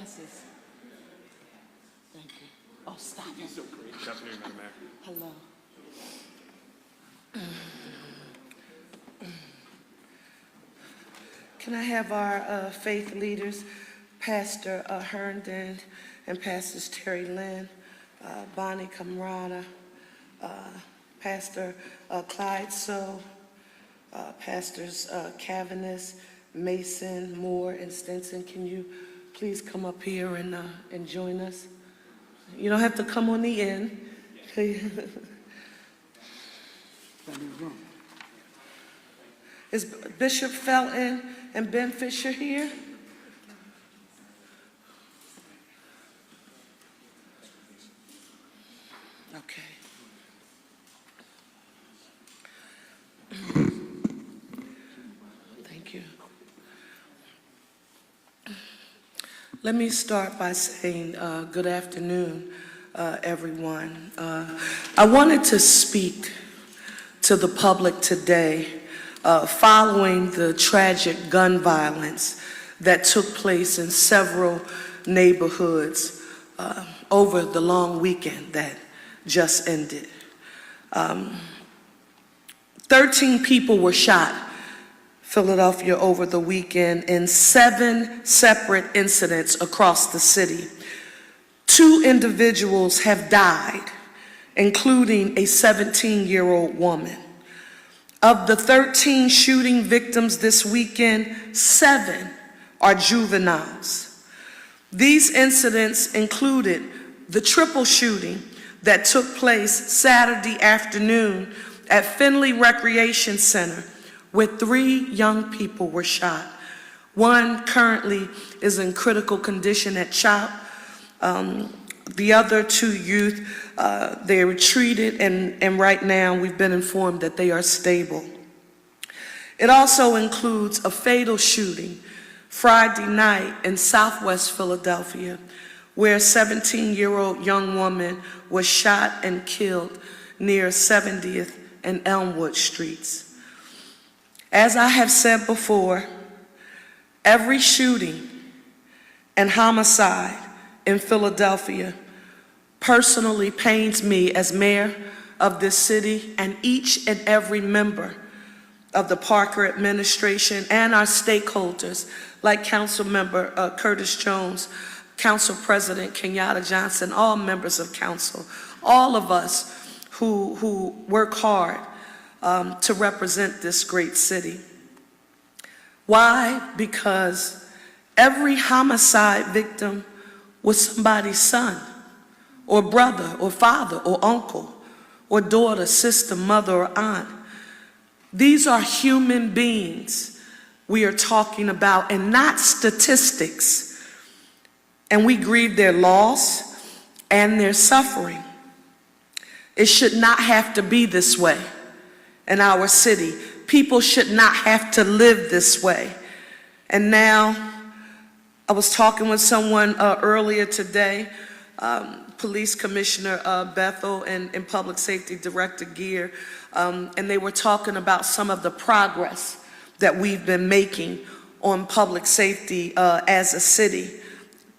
glasses. Thank you. Oh, stop it. So great. Good afternoon, Madam Mayor. Hello. Can I have our faith leaders, Pastor Herndon and Pastors Terry Lynn, Bonnie Camarada, Pastor Clyde So, Pastors Cavanis, Mason, Moore, and Stinson, can you please come up here and join us? You don't have to come on the end. Is Bishop Felton and Ben Fisher here? Okay. Thank you. Let me start by saying good afternoon, everyone. I wanted to speak to the public today following the tragic gun violence that took place in several neighborhoods over the long weekend that just ended. 13 people were shot in Philadelphia over the weekend in 7 separate incidents across the city. 2 individuals have died, including a 17-year-old woman. Of the 13 shooting victims this weekend, 7 are juveniles. These incidents included the triple shooting that took place Saturday afternoon at Finley Recreation Center, where 3 young people were shot. One currently is in critical condition at CHOP. The other 2 youth, they were treated, and right now we've been informed that they are stable. It also includes a fatal shooting Friday night in Southwest Philadelphia, where a 17-year-old young woman was shot and killed near 70th and Elmwood Streets. As I have said before, every shooting and homicide in Philadelphia personally pains me as mayor of this city and each and every member of the Parker administration and our stakeholders like Council Member Curtis Jones, Council President Kenyatta Johnson, all members of council, all of us who work hard to represent this great city. Why? Because every homicide victim was somebody's son, or brother, or father, or uncle, or daughter, sister, mother, or aunt. These are human beings we are talking about, and not statistics. And we grieve their loss and their suffering. It should not have to be this way in our city. People should not have to live this way. And now, I was talking with someone earlier today, Police Commissioner Bethel and Public Safety Director Gear, and they were talking about some of the progress that we've been making on public safety as a city,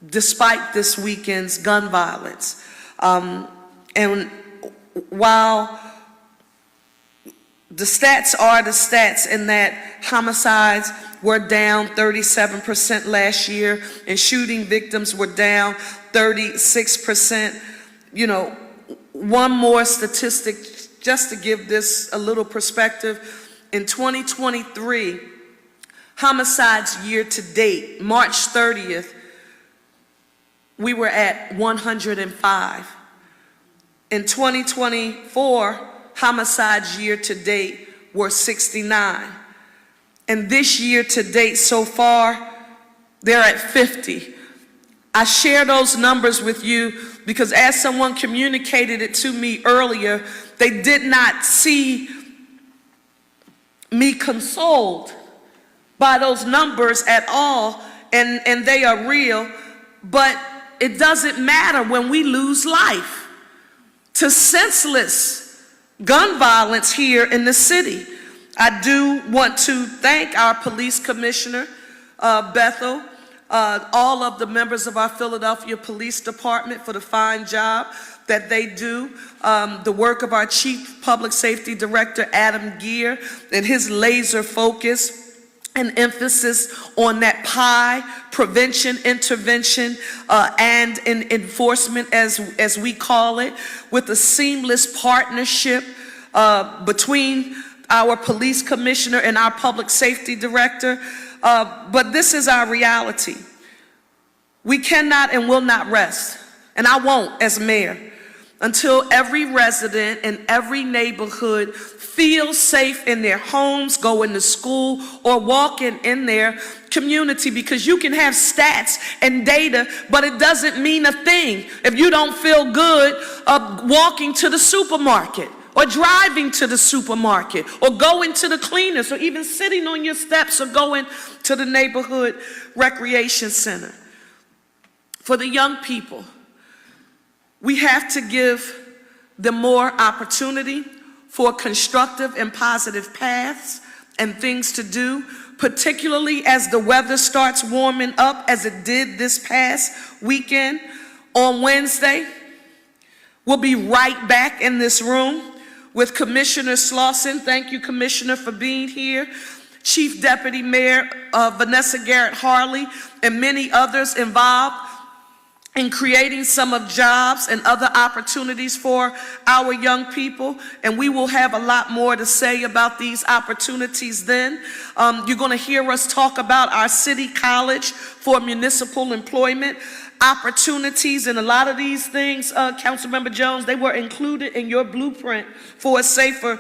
despite this weekend's gun violence. And while the stats are the stats in that homicides were down 37% last year and shooting victims were down 36%. You know, one more statistic just to give this a little perspective. In 2023, homicides year to date, March 30th, we were at 105. In 2024, homicides year to date were 69. And this year to date so far, they're at 50. I share those numbers with you because as someone communicated it to me earlier, they did not see me consoled by those numbers at all, and they are real, but it doesn't matter when we lose life to senseless gun violence here in the city. I do want to thank our police commissioner, Bethel, all of the members of our Philadelphia Police Department for the fine job that they do, the work of our Chief Public Safety Director, Adam Gear, and his laser focus and emphasis on that PI, prevention, intervention, and enforcement, as we call it, with a seamless partnership between our police commissioner and our public safety director. But this is our reality. We cannot and will not rest, and I won't as mayor, until every resident in every neighborhood feels safe in their homes, going to school, or walking in their community, because you can have stats and data, but it doesn't mean a thing if you don't feel good walking to the supermarket, or driving to the supermarket, or going to the cleaners, or even sitting on your steps, or going to the neighborhood recreation center. For the young people, we have to give them more opportunity for constructive and positive paths and things to do, particularly as the weather starts warming up, as it did this past weekend. On Wednesday, we'll be right back in this room with Commissioner Slauson. Thank you, Commissioner, for being here. Chief Deputy Mayor Vanessa Garrett Harley, and many others involved in creating some of jobs and other opportunities for our young people. And we will have a lot more to say about these opportunities then. You're going to hear us talk about our city college for municipal employment opportunities, and a lot of these things, Councilmember Jones, they were included in your blueprint for a safer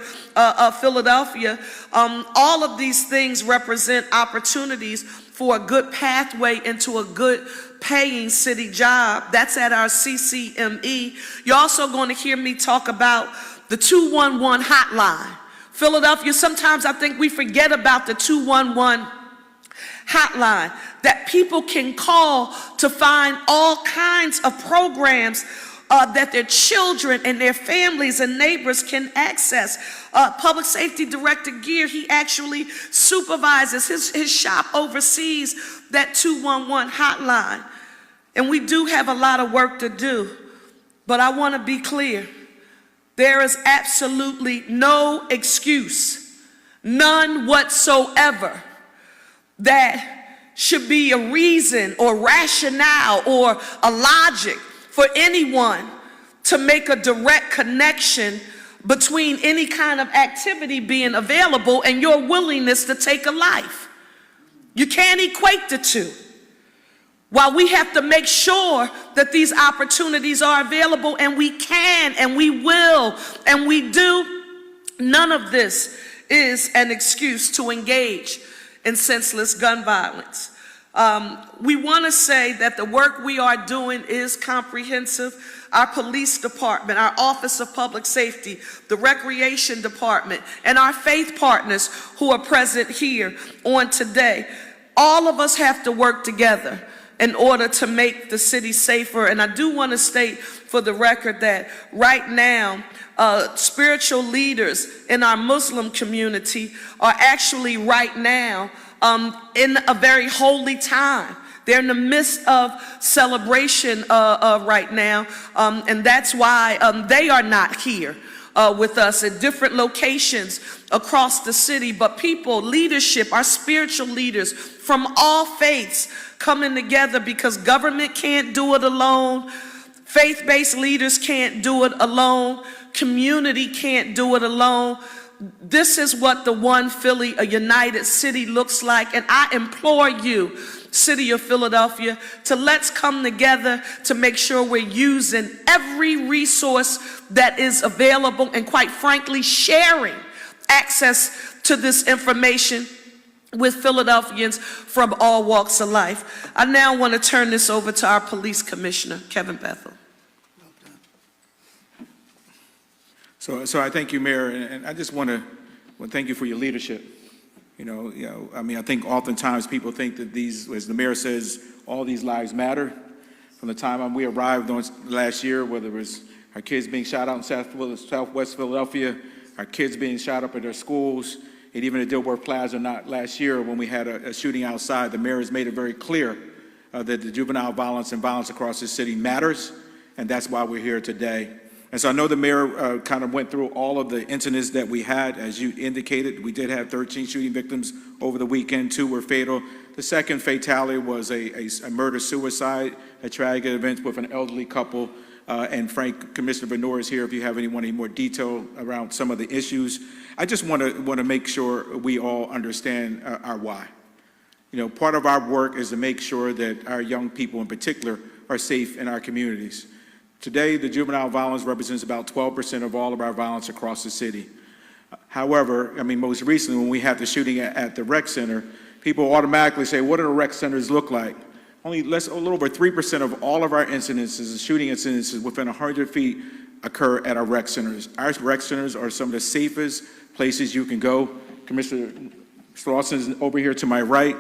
Philadelphia. All of these things represent opportunities for a good pathway into a good paying city job. That's at our CCME. You're also going to hear me talk about the 211 hotline. Philadelphia, sometimes I think we forget about the 211 hotline that people can call to find all kinds of programs that their children and their families and neighbors can access. Public Safety Director Gear, he actually supervises, his shop oversees that 211 hotline. And we do have a lot of work to do, but I want to be clear. There is absolutely no excuse, none whatsoever, that should be a reason or rationale or a logic for anyone to make a direct connection between any kind of activity being available and your willingness to take a life. You can't equate the two. While we have to make sure that these opportunities are available, and we can, and we will, and we do, none of this is an excuse to engage in senseless gun violence. We want to say that the work we are doing is comprehensive. Our police department, our Office of Public Safety, the Recreation Department, and our faith partners who are present here on today, all of us have to work together in order to make the city safer. And I do want to state for the record that right now, spiritual leaders in our Muslim community are actually right now in a very holy time. They're in the midst of celebration right now, and that's why they are not here with us at different locations across the city. But people, leadership, our spiritual leaders from all faiths coming together, because government can't do it alone, faith-based leaders can't do it alone, community can't do it alone. This is what the One Philly, a united city, looks like. And I implore you, City of Philadelphia, to let's come together to make sure we're using every resource that is available, and quite frankly, sharing access to this information with Philadelphians from all walks of life. I now want to turn this over to our police commissioner, Kevin Bethel. So I thank you, Mayor, and I just want to thank you for your leadership. I mean, I think oftentimes people think that these, as the mayor says, all these lives matter. From the time we arrived on last year, whether it was our kids being shot out in Southwest Philadelphia, our kids being shot up at their schools, and even at Dilworth Plaza, not last year when we had a shooting outside, the mayor has made it very clear that the juvenile violence and violence across the city matters, and that's why we're here today. And so I know the mayor kind of went through all of the incidents that we had. As you indicated, we did have 13 shooting victims over the weekend. 2 were fatal. The second fatality was a murder-suicide, a tragic event with an elderly couple. And Frank, Commissioner Venor is here if you have any more detail around some of the issues. I just want to make sure we all understand our why. You know, part of our work is to make sure that our young people in particular are safe in our communities. Today, the juvenile violence represents about 12% of all of our violence across the city. However, I mean, most recently when we had the shooting at the rec center, people automatically say, what do the rec centers look like? Only a little over 3% of all of our incidences, shooting incidences within 100 feet occur at our rec centers. Our rec centers are some of the safest places you can go. Commissioner Slauson is over here to my right.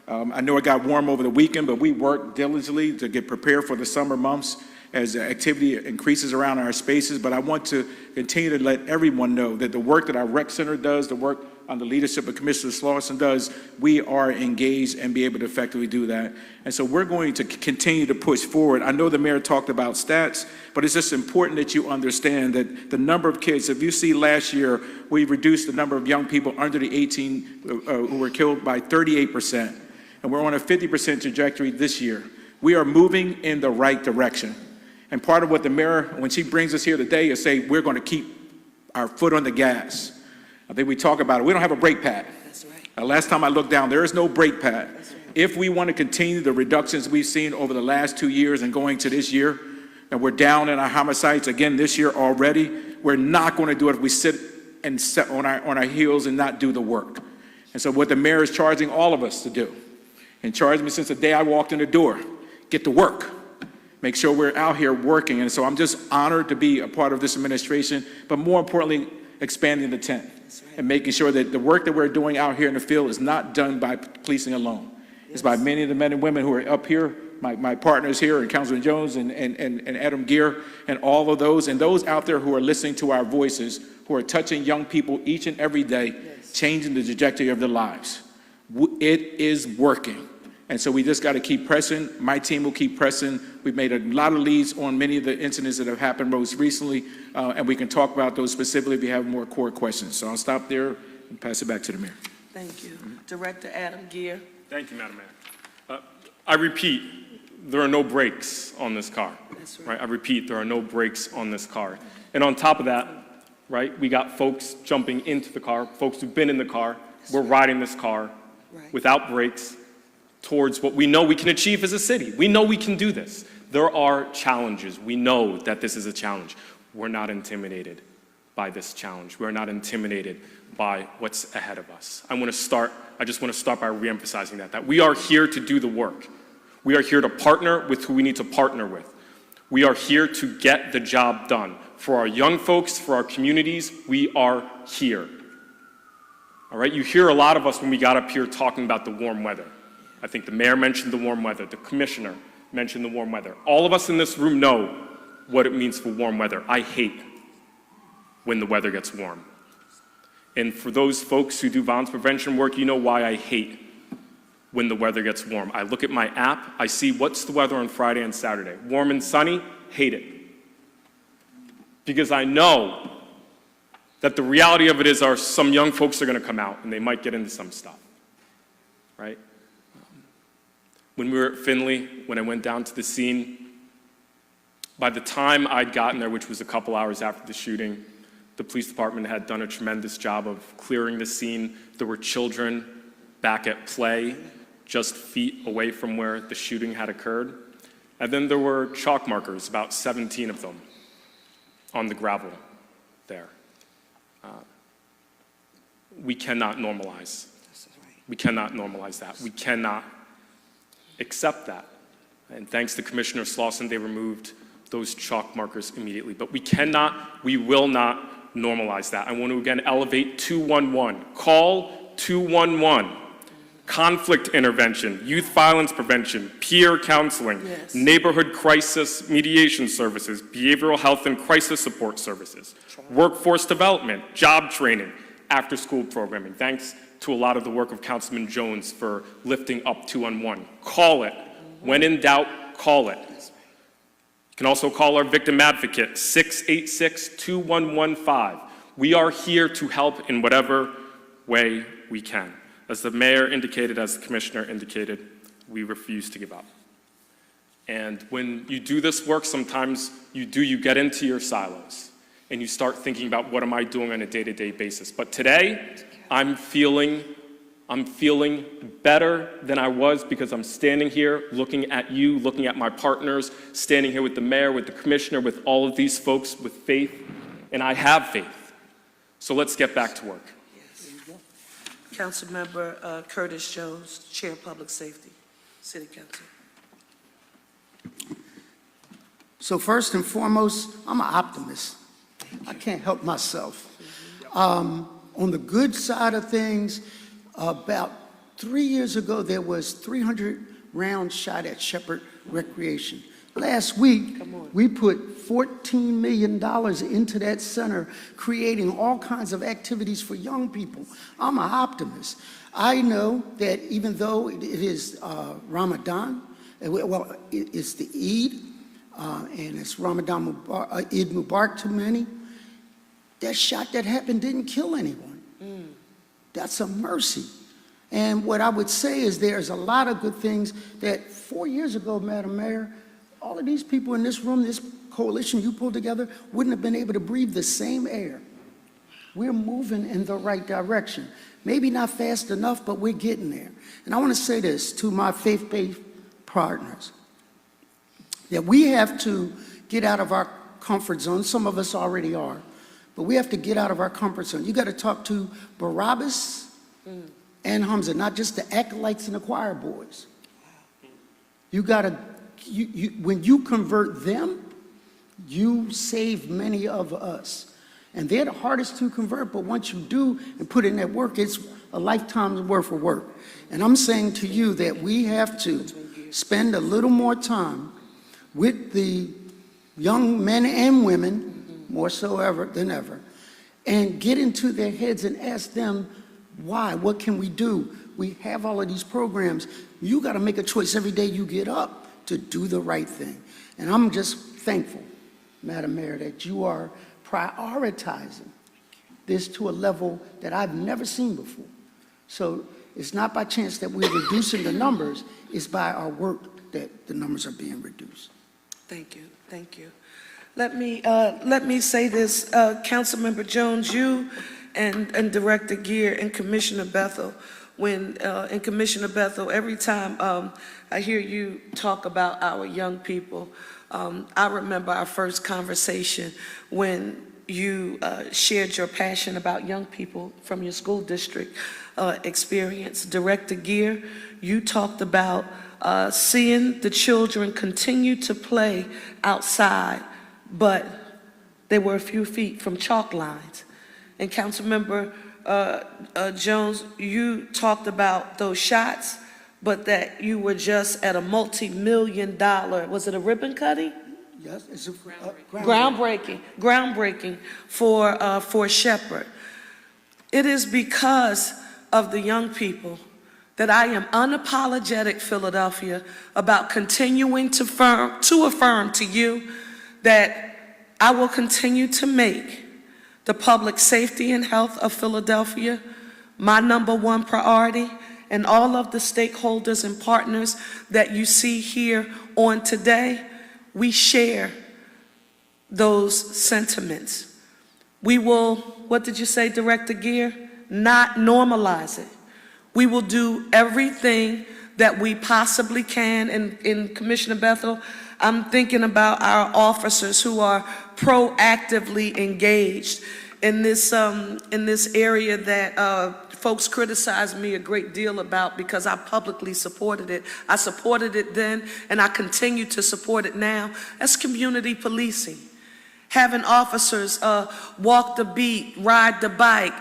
I know it got warm over the weekend, but we worked diligently to get prepared for the summer months as activity increases around our spaces. But I want to continue to let everyone know that the work that our rec center does, the work under leadership of Commissioner Slauson does, we are engaged and be able to effectively do that. And so we're going to continue to push forward. I know the mayor talked about stats, but it's just important that you understand that the number of kids, if you see last year, we reduced the number of young people under the 18 who were killed by 38%. And we're on a 50% trajectory this year. We are moving in the right direction. And part of what the mayor, when she brings us here today, is say we're going to keep our foot on the gas. I think we talk about it. We don't have a brake pad. That's right. Last time I looked down, there is no brake pad. That's right. If we want to continue the reductions we've seen over the last 2 years and going to this year, and we're down in our homicides again this year already, we're not going to do it if we sit on our heels and not do the work. And so what the mayor is charging all of us to do, and charged me since the day I walked in the door, get to work. Make sure we're out here working. And so I'm just honored to be a part of this administration, but more importantly, expanding the tent and making sure that the work that we're doing out here in the field is not done by policing alone. Yes. It's by many of the men and women who are up here, my partners here, and Councilman Jones and Adam Gear, and all of those, and those out there who are listening to our voices, who are touching young people each and every day, yes, changing the trajectory of their lives. It is working. And so we just got to keep pressing. My team will keep pressing. We've made a lot of leads on many of the incidents that have happened most recently, and we can talk about those specifically if you have more core questions. So I'll stop there and pass it back to the mayor. Thank you. Director Adam Gear. Thank you, Madam Mayor. I repeat, there are no brakes on this car. That's right. I repeat, there are no brakes on this car. And on top of that, right, we got folks jumping into the car, folks who've been in the car. We're riding this car without brakes towards what we know we can achieve as a city. We know we can do this. There are challenges. We know that this is a challenge. We're not intimidated by this challenge. We're not intimidated by what's ahead of us. I just want to start by reemphasizing that we are here to do the work. We are here to partner with who we need to partner with. We are here to get the job done. For our young folks, for our communities, we are here. All right, you hear a lot of us when we got up here talking about the warm weather. I think the mayor mentioned the warm weather, the commissioner mentioned the warm weather. All of us in this room know what it means for warm weather. I hate when the weather gets warm. And for those folks who do violence prevention work, you know why I hate when the weather gets warm. I look at my app, I see what's the weather on Friday and Saturday. Warm and sunny, hate it. Because I know that the reality of it is some young folks are gonna come out and they might get into some stuff, right? When we were at Finley, when I went down to the scene, by the time I'd gotten there, which was a couple hours after the shooting, the police department had done a tremendous job of clearing the scene. There were children back at play, just feet away from where the shooting had occurred. And then there were chalk markers, about 17 of them, on the gravel there. We cannot normalize. We cannot normalize that. We cannot accept that. And thanks to Commissioner Slauson, they removed those chalk markers immediately. But we will not normalize that. I want to again elevate 211. Call 211. Conflict intervention, youth violence prevention, peer counseling, yes, neighborhood crisis mediation services, behavioral health and crisis support services, workforce development, job training, after-school programming. Thanks to a lot of the work of Councilman Jones for lifting up 211. Call it. When in doubt, call it. You can also call our victim advocate, 686-2115. We are here to help in whatever way we can. As the mayor indicated, as the commissioner indicated, we refuse to give up. And when you do this work, sometimes you get into your silos and you start thinking about what am I doing on a day-to-day basis. But today, I'm feeling better than I was because I'm standing here looking at you, looking at my partners, standing here with the mayor, with the commissioner, with all of these folks with faith, and I have faith. So let's get back to work. Councilmember Curtis Jones, Chair of Public Safety, City Council. So first and foremost, I'm an optimist. I can't help myself. On the good side of things, about 3 years ago, there was 300 rounds shot at Shepherd Recreation. Last week, we put $14 million into that center, creating all kinds of activities for young people. I'm an optimist. I know that even though it is Ramadan, well, it's the Eid, and it's Ramadan Eid Mubarak to many, that shot that happened didn't kill anyone. That's a mercy. And what I would say is there's a lot of good things that 4 years ago, Madam Mayor, all of these people in this room, this coalition you pulled together, wouldn't have been able to breathe the same air. We're moving in the right direction. Maybe not fast enough, but we're getting there. And I want to say this to my faith-based partners, that we have to get out of our comfort zone. Some of us already are. But we have to get out of our comfort zone. You got to talk to Barabbas and Hamza, not just the acolytes and the choir boys. You got to, when you convert them, you save many of us. And they're the hardest to convert, but once you do and put in that work, it's a lifetime's worth of work. And I'm saying to you that we have to spend a little more time with the young men and women, more so than ever, and get into their heads and ask them, why? What can we do? We have all of these programs. You got to make a choice every day you get up to do the right thing. And I'm just thankful, Madam Mayor, that you are prioritizing this to a level that I've never seen before. So it's not by chance that we're reducing the numbers, it's by our work that the numbers are being reduced. Thank you, thank you. Let me say this, Councilmember Jones, you and Director Gear and Commissioner Bethel, and Commissioner Bethel, every time I hear you talk about our young people, I remember our first conversation when you shared your passion about young people from your school district experience. Director Gear, you talked about seeing the children continue to play outside, but they were a few feet from chalk lines. And Councilmember Jones, you talked about those shots, but that you were just at a multi-million-dollar, was it a ribbon cutting? Yes, it's a Groundbreaking for Shepherd. It is because of the young people that I am unapologetic, Philadelphia, about continuing to affirm to you that I will continue to make the public safety and health of Philadelphia my #1 priority, and all of the stakeholders and partners that you see here on today, we share those sentiments. We will, what did you say, Director Gear? Not normalize it. We will do everything that we possibly can, and Commissioner Bethel, I'm thinking about our officers who are proactively engaged in this area that folks criticize me a great deal about because I publicly supported it. I supported it then, and I continue to support it now. That's community policing. Having officers walk the beat, ride the bike,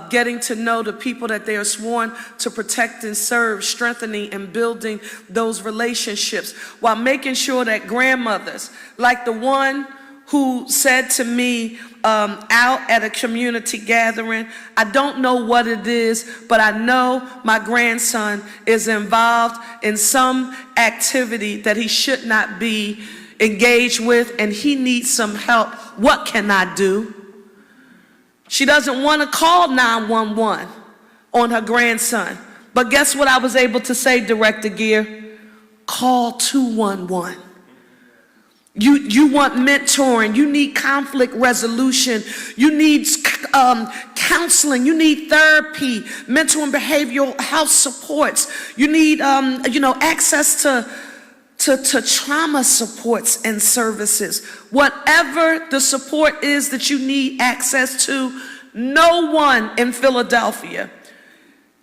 getting to know the people that they are sworn to protect and serve, strengthening and building those relationships, while making sure that grandmothers, like the one who said to me out at a community gathering, I don't know what it is, but I know my grandson is involved in some activity that he should not be engaged with, and he needs some help. What can I do? She doesn't want to call 911 on her grandson. But guess what I was able to say, Director Gear? Call 211. You want mentoring, you need conflict resolution, you need counseling, you need therapy, mental and behavioral health supports, you need access to trauma supports and services. Whatever the support is that you need access to, no one in Philadelphia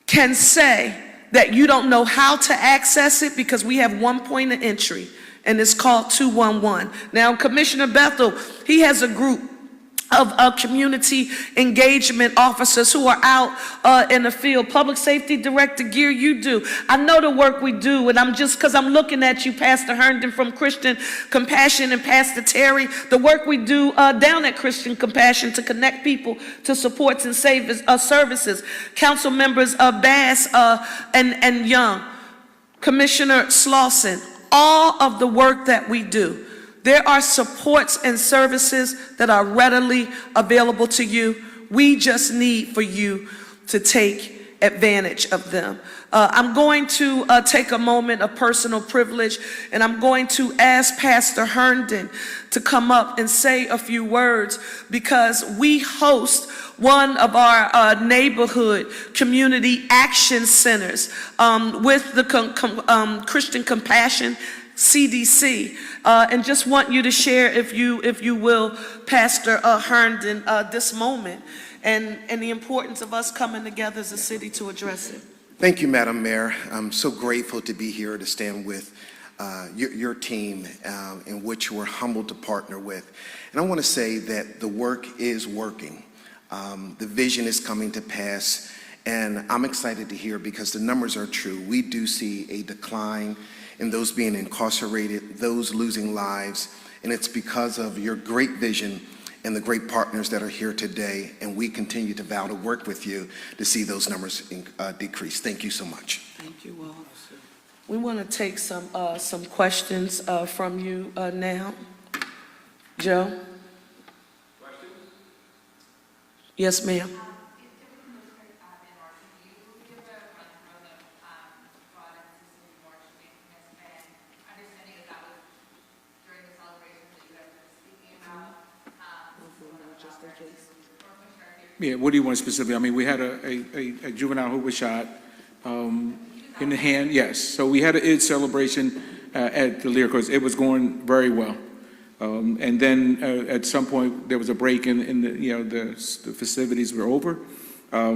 can say that you don't know how to access it, because we have one point of entry, and it's called 211. Now, Commissioner Bethel, he has a group of community engagement officers who are out in the field. Public Safety Director Gear, you do. I know the work we do, and because I'm looking at you, Pastor Herndon from Christian Compassion, and Pastor Terry, the work we do down at Christian Compassion to connect people to supports and services. Council members Bass and Young, Commissioner Slauson, all of the work that we do. There are supports and services that are readily available to you. We just need for you to take advantage of them. I'm going to take a moment of personal privilege, and I'm going to ask Pastor Herndon to come up and say a few words, because we host one of our neighborhood community action centers with the Christian Compassion CDC, and just want you to share, if you will, Pastor Herndon, this moment and the importance of us coming together as a city to address it. Thank you, Madam Mayor. I'm so grateful to be here to stand with your team, in which we're humbled to partner with. And I want to say that the work is working. The vision is coming to pass, and I'm excited to hear, because the numbers are true. We do see a decline in those being incarcerated, those losing lives, and it's because of your great vision and the great partners that are here today, and we continue to vow to work with you to see those numbers decrease. Thank you so much. Thank you all. We want to take some questions from you now. Joe? Questions? Yes, ma'am. Yeah, what do you want specifically? I mean, we had a juvenile who was shot in the hand, yes. So we had an Eid celebration at the Lyric Course. It was going very well. And then at some point, there was a break in the festivities were over.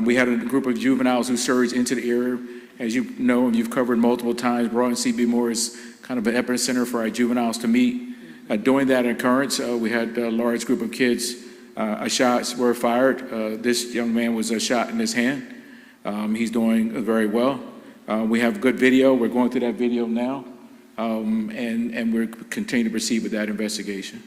We had a group of juveniles who surged into the area. As you know, and you've covered multiple times, Broad and C.B. Moore is kind of an epicenter for our juveniles to meet. During that occurrence, we had a large group of kids. Shots were fired. This young man was shot in his hand. He's doing very well. We have good video. We're going through that video now, and we're continuing to proceed with that investigation.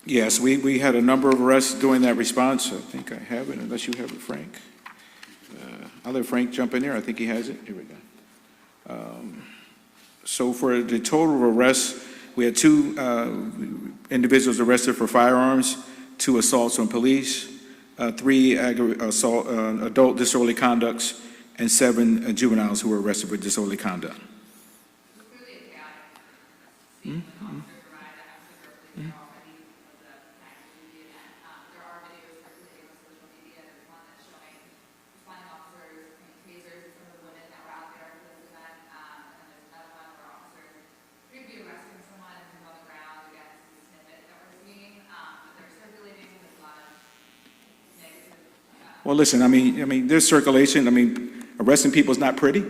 Yes, we had a number of arrests during that response. I think I have it, unless you have it, Frank. I'll let Frank jump in there. I think he has it. Here we go. So for the total of arrests, we had 2 individuals arrested for firearms, 2 assaults on police, 3 adult disorderly conducts, and 7 juveniles who were arrested for disorderly conduct. Well, listen, I mean, there's circulation. I mean, arresting people is not pretty,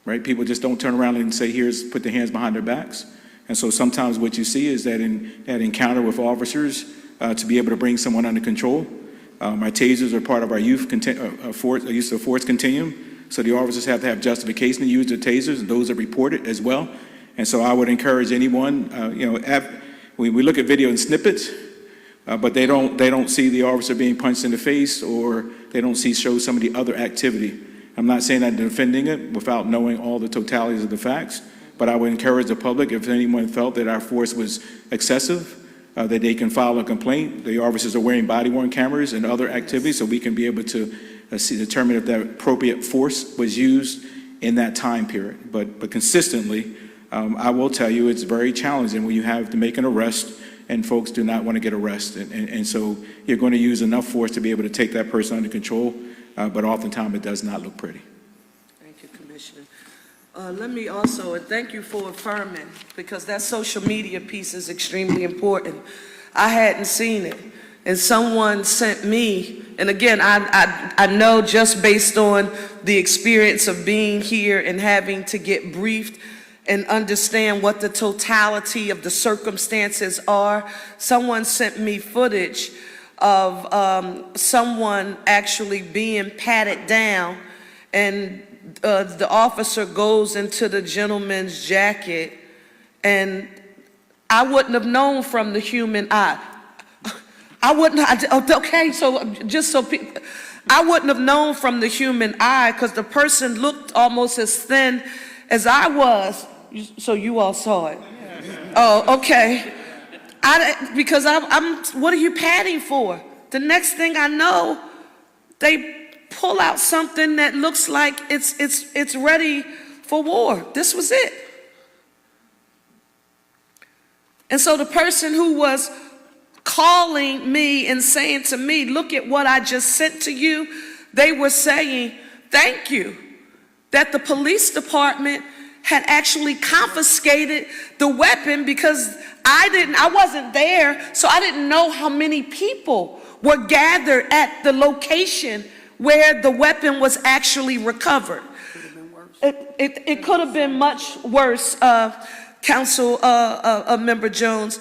right? People just don't turn around and say, put their hands behind their backs. And so sometimes what you see is that in that encounter with officers, to be able to bring someone under control. My tasers are part of our use of force continuum. So the officers have to have justification to use their tasers, and those are reported as well. And so I would encourage anyone, we look at video in snippets, but they don't see the officer being punched in the face, or they don't show some of the other activity. I'm not saying I'm defending it without knowing all the totalities of the facts, but I would encourage the public, if anyone felt that our force was excessive, that they can file a complaint. The officers are wearing body-worn cameras and other activities, so we can be able to determine if that appropriate force was used in that time period. But consistently, I will tell you, it's very challenging when you have to make an arrest and folks do not want to get arrested. And so you're going to use enough force to be able to take that person under control, but oftentimes it does not look pretty. Thank you, Commissioner. Let me also, and thank you for affirming, because that social media piece is extremely important. I hadn't seen it, and someone sent me, and again, I know just based on the experience of being here and having to get briefed and understand what the totality of the circumstances are, someone sent me footage of someone actually being patted down, and the officer goes into the gentleman's jacket, and I wouldn't have known from the human eye. I wouldn't have known from the human eye, because the person looked almost as thin as I was. So you all saw it? Oh, okay. Because I'm, what are you patting for? The next thing I know, they pull out something that looks like it's ready for war. This was it. And so the person who was calling me and saying to me, look at what I just sent to you, they were saying, thank you, that the police department had actually confiscated the weapon, because I wasn't there, so I didn't know how many people were gathered at the location where the weapon was actually recovered. It could have been much worse, Council Member Jones.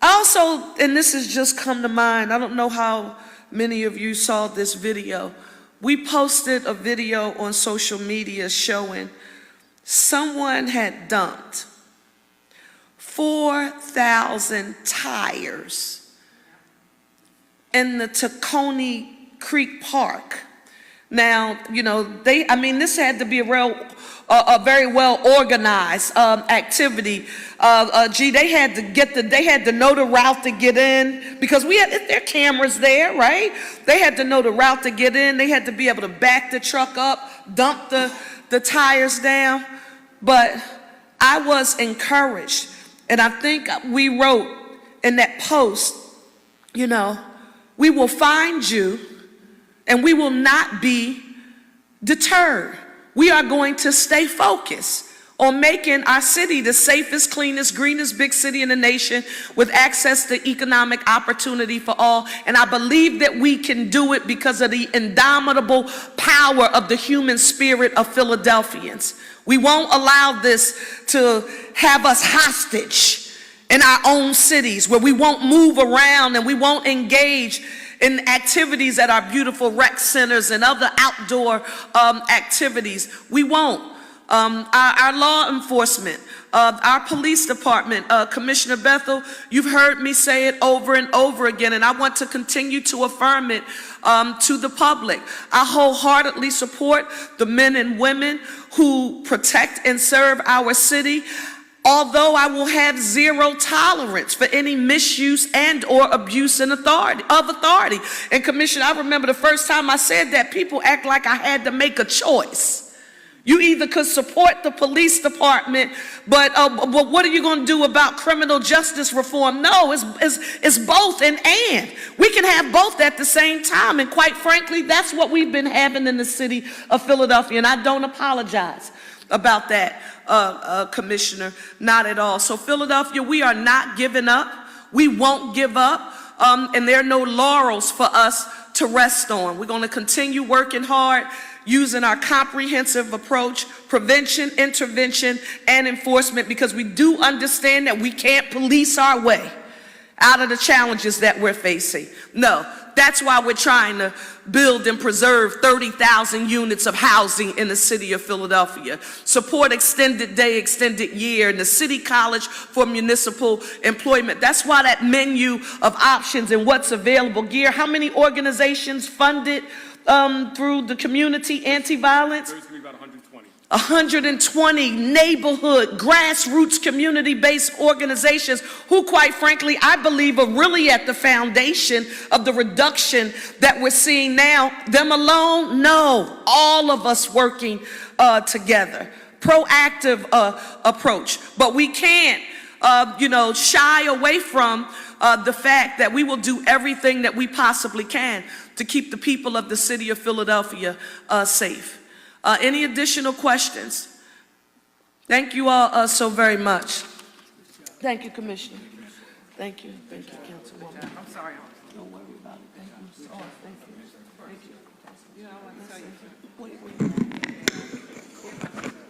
Also, and this has just come to mind, I don't know how many of you saw this video. We posted a video on social media showing someone had dumped 4,000 tires in the Tacony Creek Park. Now, this had to be a very well organized activity. They had to know the route to get in, because there are cameras there, right? They had to know the route to get in. They had to be able to back the truck up, dump the tires down. But I was encouraged, and I think we wrote in that post, we will find you and we will not be deterred. We are going to stay focused on making our city the safest, cleanest, greenest big city in the nation, with access to economic opportunity for all. And I believe that we can do it because of the indomitable power of the human spirit of Philadelphians. We won't allow this to have us hostage in our own cities, where we won't move around and we won't engage in activities at our beautiful rec centers and other outdoor activities. We won't. Our law enforcement, our police department, Commissioner Bethel, you've heard me say it over and over again, and I want to continue to affirm it to the public. I wholeheartedly support the men and women who protect and serve our city, although I will have zero tolerance for any misuse and or abuse of authority. And Commissioner, I remember the first time I said that, people act like I had to make a choice. You either could support the police department, but what are you going to do about criminal justice reform? No, it's both and. We can have both at the same time, and quite frankly, that's what we've been having in the city of Philadelphia, and I don't apologize about that, Commissioner, not at all. So Philadelphia, we are not giving up. We won't give up, and there are no laurels for us to rest on. We're going to continue working hard, using our comprehensive approach, prevention, intervention, and enforcement, because we do understand that we can't police our way out of the challenges that we're facing. No, that's why we're trying to build and preserve 30,000 units of housing in the city of Philadelphia, support extended day, extended year, and the City College for Municipal Employment. That's why that menu of options and what's available. Gear, how many organizations funded through the community anti-violence? There's going to be about 120. 120 neighborhood, grassroots, community-based organizations who, quite frankly, I believe are really at the foundation of the reduction that we're seeing now. Them alone? No. All of us working together. Proactive approach. But we can't, shy away from the fact that we will do everything that we possibly can to keep the people of the city of Philadelphia safe. Any additional questions? Thank you all so very much. Thank you, Commissioner. Thank you. Thank you, Councilwoman. I'm sorry. Don't worry about it. Thank you. Oh, thank you. Thank you. You know, I want to tell you. Wait.